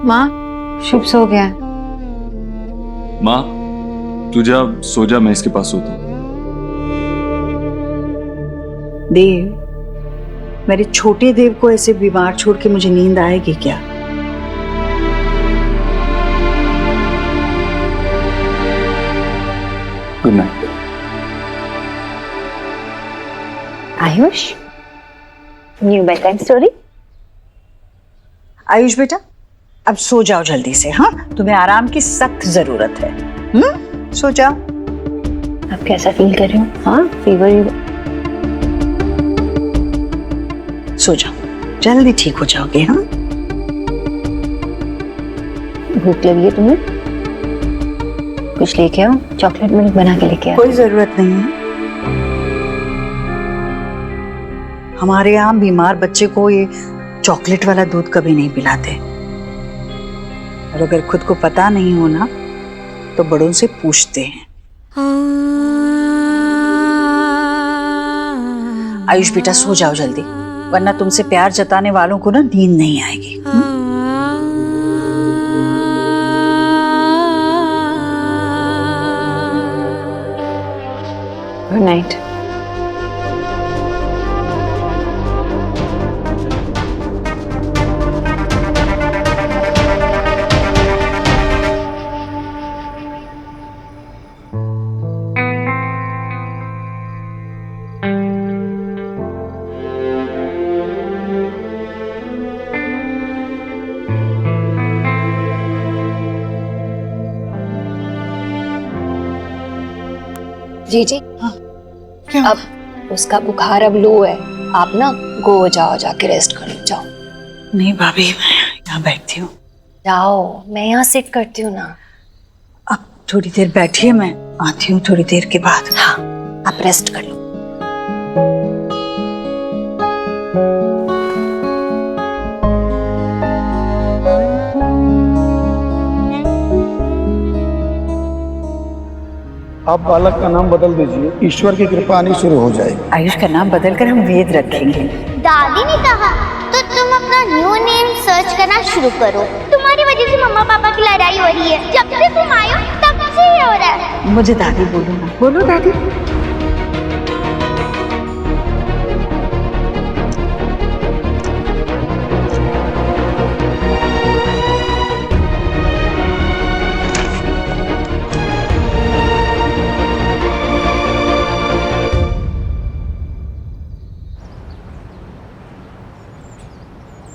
माँ, शुभ सो गया है। माँ, तू जा, सो जा, मैं इसके पास सोता हूँ। देव, मेरे छोटे देव को ऐसे बीमार छोड़ के मुझे नींद आएगी क्या? Good night. Ayush, new bad time story. Ayush बेटा, अब सो जाओ जल्दी से। हाँ, तुम्हें आराम की सख्त जरूरत है। सो जाओ। आप कैसा फील कर रहे हो? हाँ, फीवर? सो जाओ, जल्दी ठीक हो जाओगे। हाँ, भूख लगी है तुम्हें? कुछ लेके आओ, चॉकलेट मिल्क बना के लेके आओ। कोई जरूरत नहीं है। हमारे यहाँ बीमार बच्चे को ये चॉकलेट वाला दूध कभी नहीं पिलाते, और अगर खुद को पता नहीं हो ना तो बड़ों से पूछते हैं। आयुष बेटा, सो जाओ जल्दी, वरना तुमसे प्यार जताने वालों को ना नींद नहीं आएगी। Good night. जी जी, क्या? अब उसका बुखार अब लो है, आप ना गो जाओ, जाके रेस्ट कर लो, जाओ। नहीं भाभी, मैं यहाँ बैठती हूँ। जाओ, मैं यहाँ सिट करती हूँ ना। अब थोड़ी देर बैठिए, मैं आती हूँ थोड़ी देर के बाद। हाँ, आप रेस्ट कर लो। आप बालक का नाम बदल दीजिए, ईश्वर की कृपा आनी शुरू हो जाएगी। आयुष का नाम बदलकर हम वेद रखेंगे। दादी ने कहा तो तुम अपना न्यू नेम सर्च करना शुरू करो। तुम्हारी वजह से मम्मा पापा की लड़ाई हो रही है। जब से तुम आए हो तब से ये हो रहा है। मुझे दादी बोलो ना। बोलो दादी।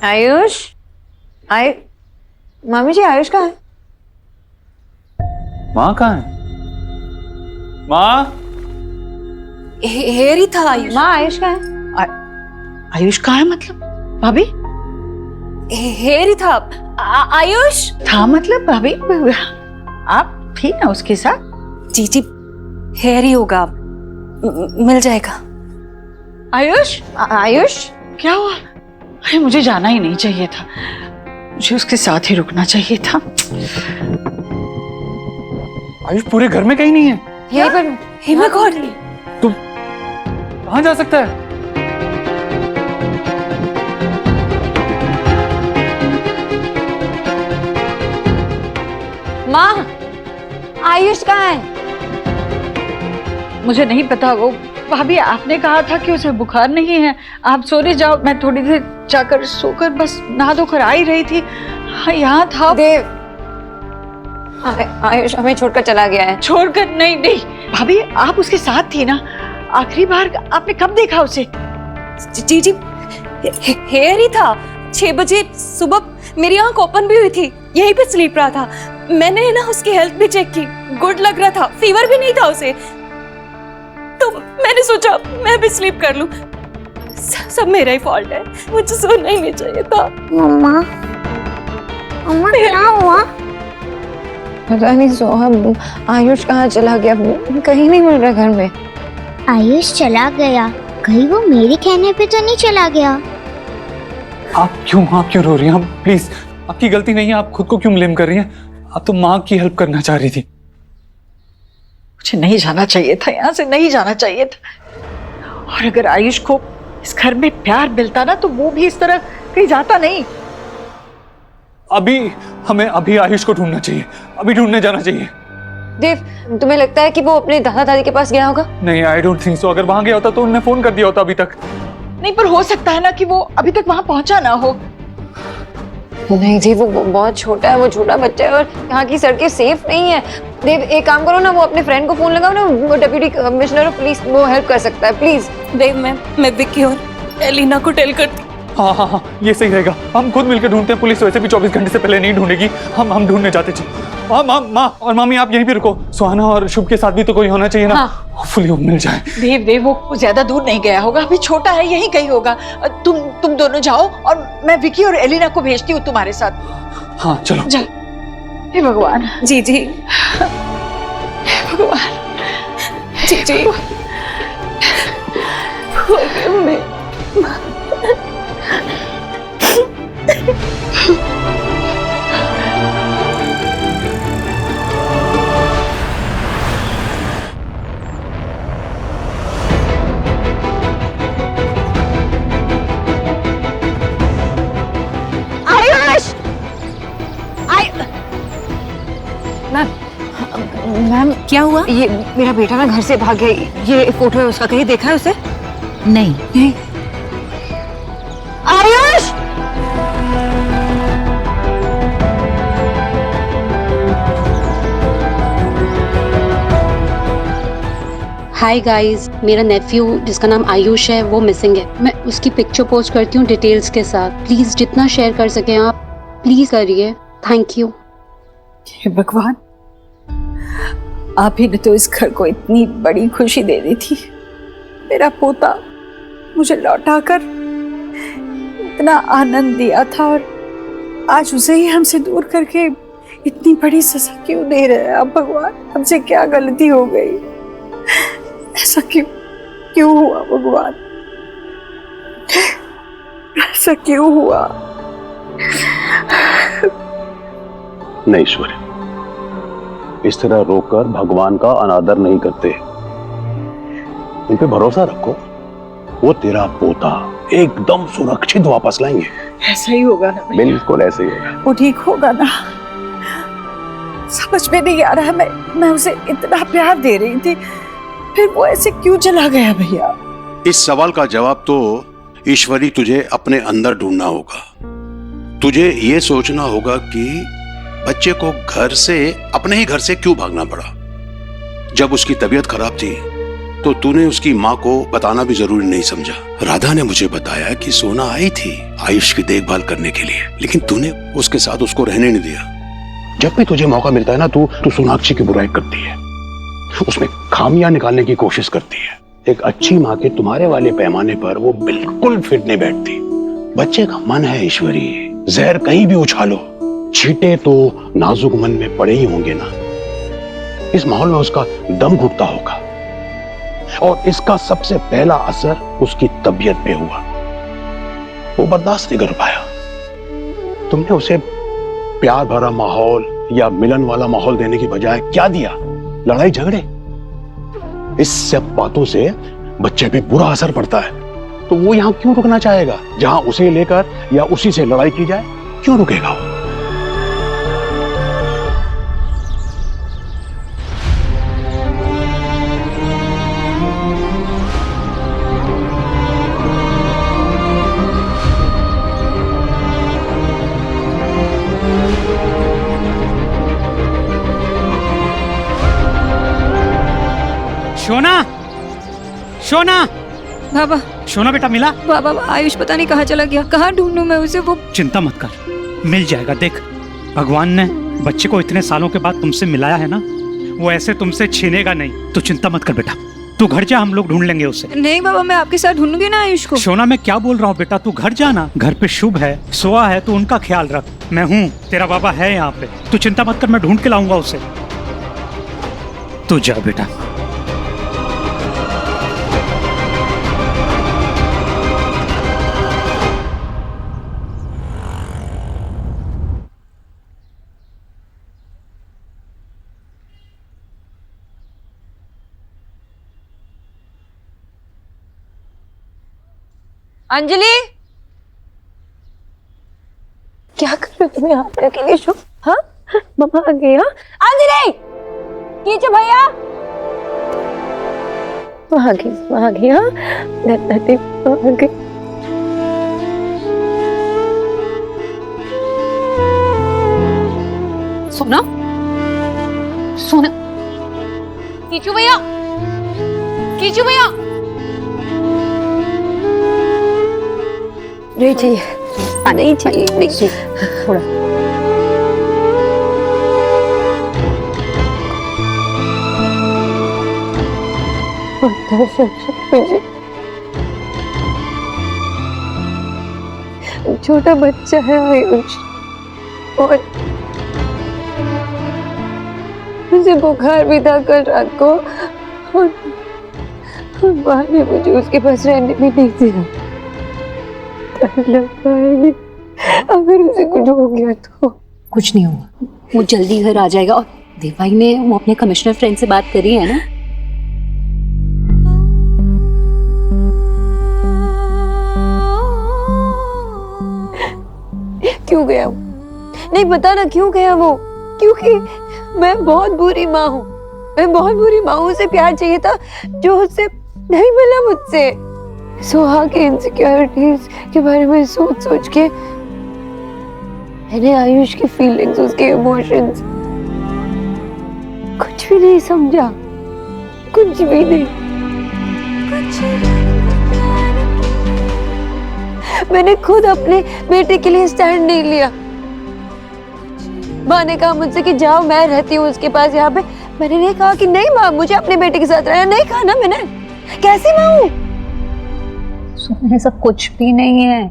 आयुष, मम्मी जी, आयुष कहाँ है? माँ कहाँ है? माँ, हेरी था आयुष। माँ, आयुष कहाँ है? आयुष कहाँ है मतलब? भाभी हेरी था। आयुष था मतलब? भाभी आप थी ना उसके साथ? जी जी, हेरी होगा, मिल जाएगा। आयुष, आयुष, क्या हुआ? अरे मुझे जाना ही नहीं चाहिए था, मुझे उसके साथ ही रुकना चाहिए था। आयुष पूरे घर में कहीं नहीं है। यहीं पर। हे माय गॉड, तुम कहाँ जा सकता है? माँ, आयुष कहाँ है? मुझे नहीं पता। वो भाभी, आपने कहा था कि उसे बुखार नहीं है, आप सोने जाओ। मैं थोड़ी देर जाकर सोकर बस नहा धोकर आ ही रही थी। हाँ, यहाँ था। देव, आयुष हमें छोड़कर चला गया है। छोड़कर? नहीं नहीं भाभी, आप उसके साथ थी ना। आखिरी बार आपने कब देखा उसे? जी जी, हेरी था। 6 बजे सुबह मेरी आंख ओपन भी हुई थी, यहीं पे स्लीप रहा था। मैंने ना उसकी हेल्थ भी चेक की, गुड लग रहा था, फीवर भी नहीं था उसे, तो मैंने सोचा मैं भी स्लीप कर लूं। सब मेरा ही फॉल्ट है, मुझे सोना ही नहीं चाहिए था। मम्मा, मम्मा क्या हुआ? पता नहीं सोहम, आयुष कहाँ चला गया, कहीं नहीं मिल रहा घर में। आयुष चला गया, कहीं वो मेरे कहने पे तो नहीं चला गया? आप क्यों रो रही हैं? प्लीज, आपकी गलती नहीं है, आप खुद को क्यों ब्लेम कर रही हैं? आप तो माँ की हेल्प करना चाह रही थी। मुझे नहीं जाना चाहिए था, यहाँ से नहीं जाना चाहिए था। और अगर आयुष को इस घर में प्यार मिलता ना तो वो भी इस तरह कहीं जाता नहीं। अभी हमें अभी आयुष को ढूंढना चाहिए, अभी ढूंढने जाना चाहिए। देव, तुम्हें लगता है कि वो अपने दादा दादी के पास गया होगा? नहीं, आई डोंट थिंक सो। अगर वहां गया होता तो उन्होंने फोन कर दिया होता अभी तक। नहीं, पर हो सकता है ना कि वो अभी तक वहां पहुंचा ना हो। नहीं जी, वो बहुत छोटा है, वो छोटा बच्चा है और यहाँ की सड़कें सेफ नहीं है। देव, एक काम करो ना, वो अपने फ्रेंड को फोन लगाओ ना, वो डिप्टी कमिश्नर ऑफ पुलिस, वो हेल्प कर सकता है, प्लीज। देव, मैं विक्की और एलिना को टेल करती। हाँ हाँ हाँ, ये सही रहेगा। हम खुद मिलकर ढूंढते हैं, पुलिस वैसे भी 24 घंटे से पहले नहीं ढूंढेगी। हम ढूंढने जाते जी। हाँ, माँ और मामी आप यहीं पे रुको। सुहाना और शुभ के साथ भी तो कोई होना चाहिए ना। हाँ। होपफुली वो मिल जाए। देव, वो ज्यादा दूर नहीं गया होगा, अभी छोटा है, यहीं कहीं होगा। तुम दोनों जाओ और मैं विकी और एलिना को भेजती हूँ तुम्हारे साथ। हाँ चलो। जा। हे भगवान। जी जी भगवान। जी जी। Forgive me. मैम, क्या हुआ? ये मेरा बेटा ना घर से भाग गया। ये फोटो है उसका, कहीं देखा है उसे? नहीं। आयुष! हाय गाइस, मेरा नेफ्यू जिसका नाम आयुष है वो मिसिंग है। मैं उसकी पिक्चर पोस्ट करती हूँ डिटेल्स के साथ। प्लीज जितना शेयर कर सकें आप प्लीज करिए। Thank you. हे भगवान, आप ही ने तो इस घर को इतनी बड़ी खुशी दे दी थी। मेरा पोता मुझे लौटाकर इतना आनंद दिया था और आज उसे ही हमसे दूर करके इतनी बड़ी सजा क्यों दे रहे हैं आप भगवान? हमसे क्या गलती हो गई? ऐसा क्यों हुआ भगवान? ऐसा क्यों हुआ? नहीं ईश्वर, इस तरह रोककर भगवान का अनादर नहीं करते। इन पे भरोसा रखो, वो तेरा पोता एकदम सुरक्षित वापस लाएंगे। ऐसा ही होगा ना? बिल्कुल ऐसे ही होगा। वो ठीक होगा ना? समझ में नहीं आ रहा है। मैं उसे इतना प्यार दे रही थी, फिर वो ऐसे क्यों चला गया भैया? इस सवाल का जवाब तो ईश्वरी तुझे अपने अंदर ढूंढना होगा। तुझे ये सोचना होगा कि बच्चे को घर से, अपने ही घर से क्यों भागना पड़ा। जब उसकी तबीयत खराब थी तो तूने उसकी माँ को बताना भी जरूरी नहीं समझा। राधा ने मुझे बताया कि सोना आई थी आयुष की देखभाल करने के लिए, लेकिन तूने उसके साथ उसको रहने नहीं दिया। जब भी तुझे मौका मिलता है ना, तू सोनाक्षी की बुराई करती है, उसमें खामियां निकालने की कोशिश करती है। एक अच्छी माँ के तुम्हारे वाले पैमाने पर वो बिल्कुल फिट नहीं बैठती। बच्चे का मन है ईश्वरी, जहर कहीं भी उछालो, छींटे तो नाजुक मन में पड़े ही होंगे ना। इस माहौल में उसका दम घुटता होगा और इसका सबसे पहला असर उसकी तबीयत पे हुआ। वो बर्दाश्त नहीं कर पाया। तुमने उसे प्यार भरा माहौल या मिलन वाला माहौल देने की बजाय क्या दिया? लड़ाई झगड़े। इस सब बातों से बच्चे पे बुरा असर पड़ता है। तो वो यहां क्यों रुकना चाहेगा? जहां उसे लेकर या उसी से लड़ाई की जाए, क्यों रुकेगा वो? शोना, शोना, बाबा, शोना बेटा मिला? बाबा आयुष पता नहीं कहाँ चला गया। कहाँ ढूंढूं मैं उसे? वो चिंता मत कर, मिल जाएगा। देख, भगवान ने बच्चे को इतने सालों के बाद तुमसे मिलाया है ना, वो ऐसे तुमसे छीनेगा नहीं। तो चिंता मत कर बेटा, तू घर जा, हम लोग ढूंढ लेंगे उसे। नहीं बाबा, मैं आपके साथ ढूंढूंगी ना आयुष को। शोना, मैं क्या बोल रहा हूँ बेटा, तू घर जाना। घर पे शुभ है, सोआ है, तू उनका ख्याल रख। मैं हूँ, तेरा बाबा है यहाँ पे। तू चिंता मत कर, मैं ढूंढ के लाऊंगा उसे। तू जा बेटा। अंजलि, क्या कर रहे हो तुम यहाँ पे अकेले? हाँ मम्मा आ गई। हाँ अंजलि कीचो भैया वहाँ आ गई। हाँ दादी वहाँ आ गई। सोना सोना कीचू भैया नहीं चाहिए नहीं चाहिए नहीं चाहिए थोड़ा। छोटा बच्चा है आयुष और मुझे बुखार भी था कल रात को और माँ ने मुझे उसके पास रहने भी नहीं दिया। डर लगता है अगर उसे कुछ हो गया तो। कुछ नहीं होगा, वो जल्दी घर आ जाएगा। और देवाई ने वो अपने कमिश्नर फ्रेंड से बात करी है ना? क्यों गया वो? नहीं पता ना क्यों गया वो। क्योंकि मैं बहुत बुरी माँ हूँ। मैं बहुत बुरी माँ हूँ। उसे प्यार चाहिए था जो उससे नहीं मिला मुझसे। सोहा के इनसिक्योरिटीज के बारे में सोच सोच के मैंने आयुष की फीलिंग्स, उसके इमोशंस कुछ भी नहीं समझा, कुछ भी नहीं। मैंने खुद अपने बेटे के लिए स्टैंड नहीं लिया। माँ ने कहा मुझसे कि जाओ मैं रहती हूँ उसके पास यहाँ पे। मैंने नहीं कहा कि नहीं माँ मुझे अपने बेटे के साथ रहना। नहीं कहा ना मैंने। कैसी माँ हूँ? सोना ऐसा कुछ भी नहीं है।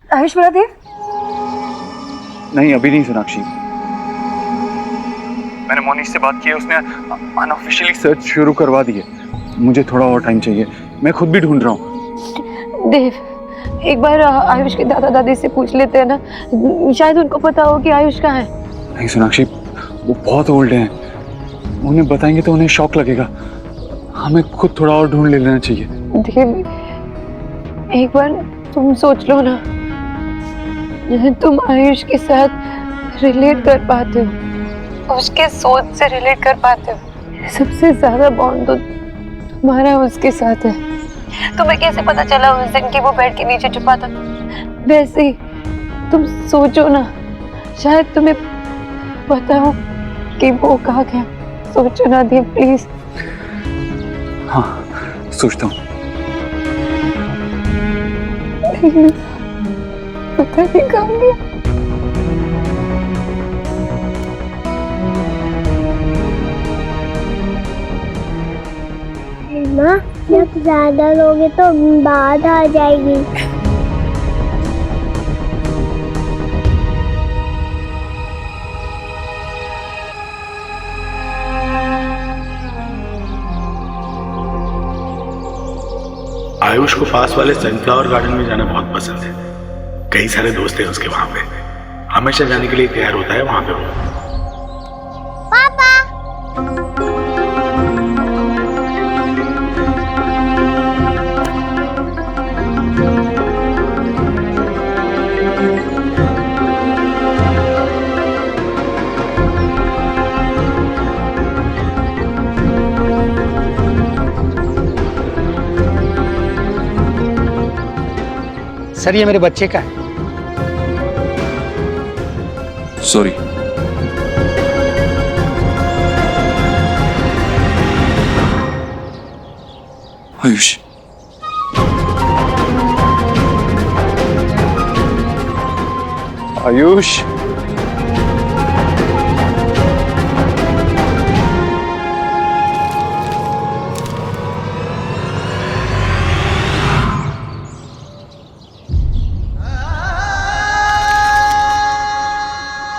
आयुष देव नहीं अभी नहीं सोनाक्षी। मैंने मोनिश से बात की है, उसने अनऑफिशियली सर्च शुरू करवा दी है। मुझे थोड़ा और टाइम चाहिए, मैं खुद भी ढूंढ रहा हूँ। देव एक बार आयुष के दादा दादी से पूछ लेते हैं ना, शायद उनको पता हो कि आयुष कहाँ है। नहीं सोनाक्षी, वो बहुत ओल्ड हैं, उन्हें बताएंगे तो उन्हें शॉक लगेगा। हमें खुद थोड़ा और ढूंढ लेना चाहिए। देव एक बार तुम सोच लो ना, तुम आयुष के साथ रिलेट कर पाते हो, उसके सोच से रिलेट कर पाते हो। सबसे ज्यादा बॉन्ड तो तुम्हारा उसके साथ है। तुम्हें कैसे पता चला उस दिन कि वो बेड के नीचे छुपा था? वैसे ही तुम सोचो ना, शायद तुम्हें पता हो कि वो कहाँ गया। सोचो ना देव प्लीज। हाँ सोचता हूँ। पता नहीं कहाँ गया। माँ जब ज्यादा लोगे तो बात आ जाएगी। आयुष को पास वाले सनफ्लावर गार्डन में जाना बहुत पसंद है। कई सारे दोस्त हैं उसके वहां पे, हमेशा जाने के लिए तैयार होता है वहां पे वो। पापा सर ये मेरे बच्चे का है। सॉरी। आयुष आयुष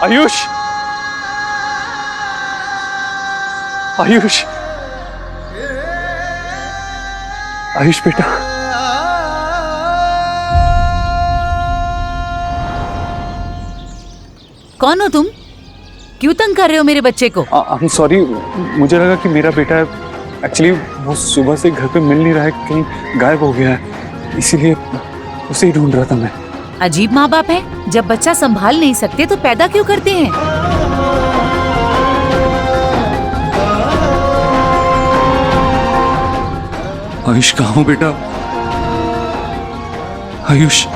आयुष आयुष आयुष बेटा। कौन हो तुम? क्यों तंग कर रहे हो मेरे बच्चे को? I'm sorry, मुझे लगा कि मेरा बेटा है, एक्चुअली वो सुबह से घर पे मिल नहीं रहा है, कहीं गायब हो गया है, इसीलिए उसे ही ढूंढ रहा था मैं। अजीब माँ बाप है, जब बच्चा संभाल नहीं सकते तो पैदा क्यों करते हैं? आयुष कहाँ हो बेटा? आयुष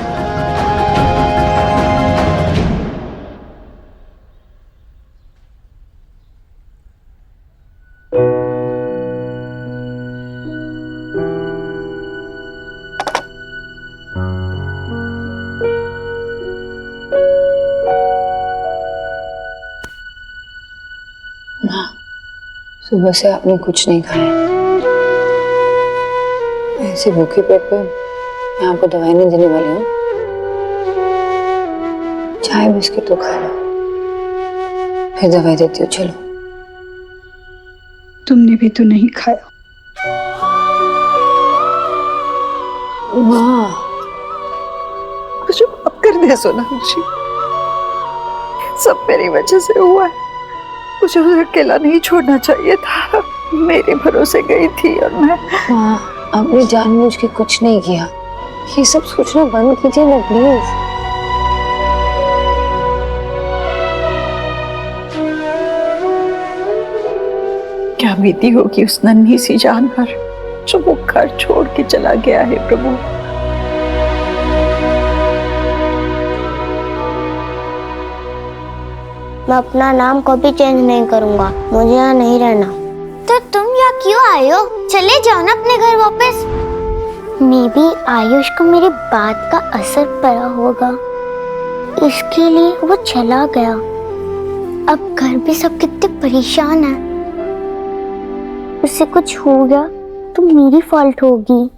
सुबह से आपने कुछ नहीं खाया। ऐसे भूखे पेट पे मैं आपको दवाई नहीं देने वाली हूँ। चाय बिस्किट तो खा लो, फिर दवाई देती हूँ। चलो। तुमने भी तो नहीं खाया। माँ मुझे माफ कर दे सोनाक्षी, सब मेरी वजह से हुआ है। मुझे उसे अकेला नहीं छोड़ना चाहिए था। मेरे भरोसे गई थी और मैं। माँ आपने जानबूझ के कुछ नहीं किया। ये सब सोचना बंद कीजिए ना प्लीज। क्या बीती होगी उस नन्ही सी जान पर जो वो घर छोड़ के चला गया है प्रभु। मैं अपना नाम कभी चेंज नहीं करूंगा, मुझे यहाँ नहीं रहना। तो तुम यहाँ क्यों आए हो? चले जाओ ना अपने घर वापस। मे बी आयुष को मेरी बात का असर पड़ा होगा, इसके लिए वो चला गया। अब घर पे सब कितने परेशान हैं। उसे कुछ हो गया तो मेरी फॉल्ट होगी।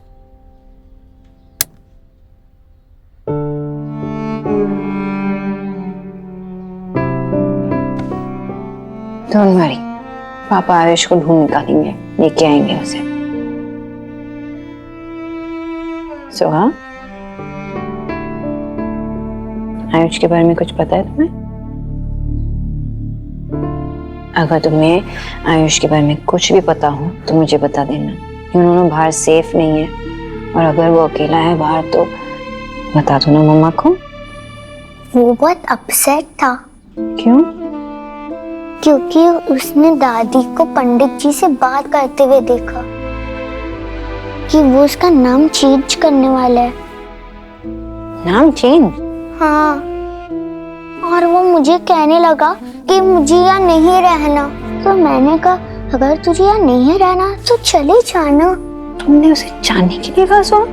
डोंट वरी, पापा आयुष को ढूंढ निकालेंगे, लेके आएंगे उसे। सोहा, आयुष के बारे में कुछ पता है तुम्हें? अगर तुम्हें आयुष के बारे में कुछ भी पता हो तो मुझे बता देना। उन्होंने बाहर सेफ नहीं है, और अगर वो अकेला है बाहर तो बता दो ना मम्मा को। वो बहुत अपसेट था। क्यों? क्योंकि उसने दादी को पंडित जी से बात करते हुए देखा कि वो उसका नाम चेंज करने वाला है। नाम चेंज? हाँ, और वो मुझे कहने लगा कि मुझे यहाँ नहीं रहना। तो मैंने कहा अगर तुझे यहाँ नहीं रहना तो चले जाना। तुमने उसे जाने के लिए कहा? सोहा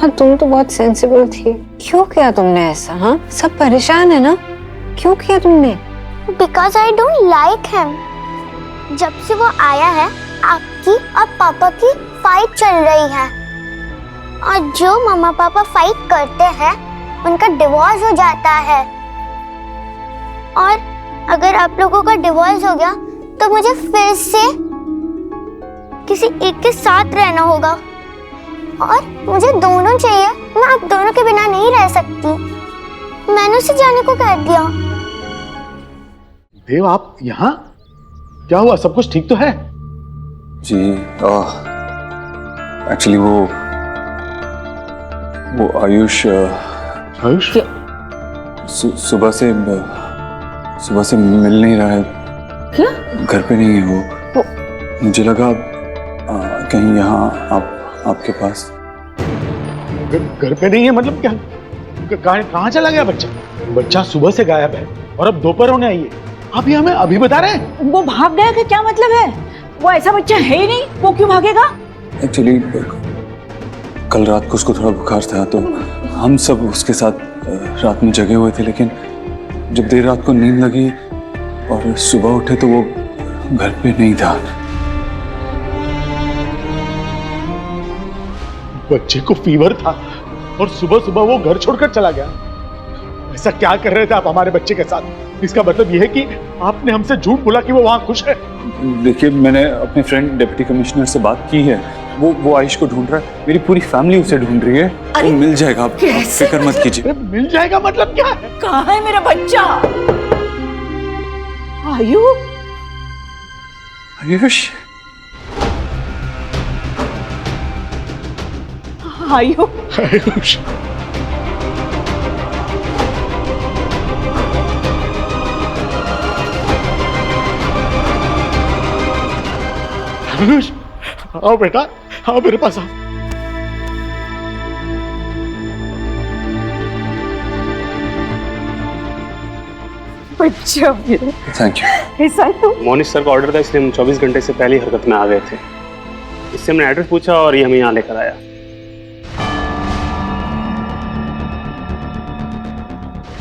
तुम तो बहुत सेंसिबल थी, क्यों किया तुमने ऐसा? हाँ, सब परेशान है ना, क्यों किया तुमने? Because I don't like him। जब से वो आया है आपकी और पापा की फाइट चल रही है, और जो मम्मा पापा फाइट करते हैं उनका डिवोर्स हो जाता है। और अगर आप लोगों का डिवोर्स हो गया तो मुझे फिर से किसी एक के साथ रहना होगा, और मुझे दोनों चाहिए। मैं आप दोनों के बिना नहीं रह सकती। मैंने उसे जाने को कह दिया। देव, आप यहाँ? क्या हुआ? सब कुछ ठीक तो है? जी एक्चुअली वो आयुष सुबह से मिल नहीं रहा है। क्या? घर पे नहीं है वो। मुझे लगा कहीं यहाँ आपके पास। घर पे नहीं है मतलब क्या? कहाँ चला गया बच्चा? बच्चा सुबह से गायब है और अब दोपहर होने आई है। आप ये हमें अभी बता रहे हैं? वो भाग गया का क्या मतलब है? वो ऐसा बच्चा है ही नहीं, वो क्यों भागेगा? एक्चुअली कल रात को उसको थोड़ा बुखार था, तो हम सब उसके साथ रात में जगे हुए थे, लेकिन जब देर रात को नींद लगी और सुबह उठे तो वो घर पे नहीं था। बच्चे को फीवर था और सुबह सुबह वो घर छोड़कर चला गया। ऐसा क्या कर रहे थे आप हमारे बच्चे के साथ? इसका मतलब यह है कि आपने हमसे झूठ बोला कि वो वहां खुश है। देखिए, मैंने अपने फ्रेंड डिप्टी कमिश्नर से बात की है। वो आयुष को ढूंढ रहा है। मेरी पूरी फैमिली उसे ढूंढ रही है। वो मिल जाएगा, आप फिक्र मत कीजिए। मिल जाएगा मतलब क्या है? कहाँ है मेरा बच्चा? आयु आयुष आयुष आयुष आओ बेटा, आओ मेरे पास आओ। बच्चा मेरा, थैंक यू। ऐसा तो मोनिश सर का ऑर्डर था, इसलिए हम 24 घंटे से पहले ही हरकत में आ गए थे। इससे हमने एड्रेस पूछा और ये हमें यहाँ लेकर आया।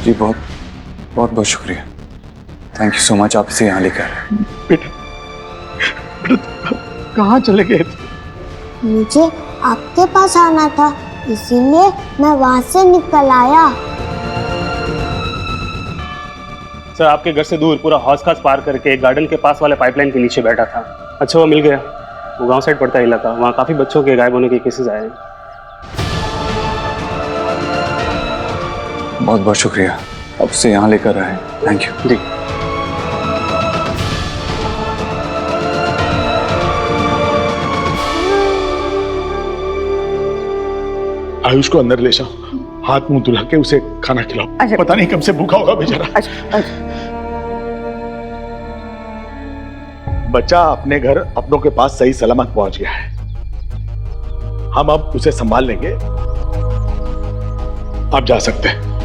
जी बहुत बहुत बहुत शुक्रिया, थैंक यू सो मच। आप इसे यहाँ लेकर आए। बेटा कहाँ चले गए थे? मुझे आपके पास आना था, इसीलिए मैं वहां से निकल आया। सर आपके घर से दूर पूरा हौज खास पार करके गार्डन के पास वाले पाइपलाइन के नीचे बैठा था। अच्छा वो मिल गया। वो गांव साइड पड़ता है इलाका, वहाँ काफी बच्चों के गायब होने के केसेस आए हैं। बहुत बहुत शुक्रिया, अब से यहाँ लेकर आए। Thank you. जी आयुष को अंदर ले जाओ, हाथ मुंह धुला के उसे खाना खिलाओ। पता नहीं कब से भूखा होगा बेचारा। बच्चा अपने घर अपनों के पास सही सलामत पहुंच गया है। हम अब उसे संभाल लेंगे, आप जा सकते हैं।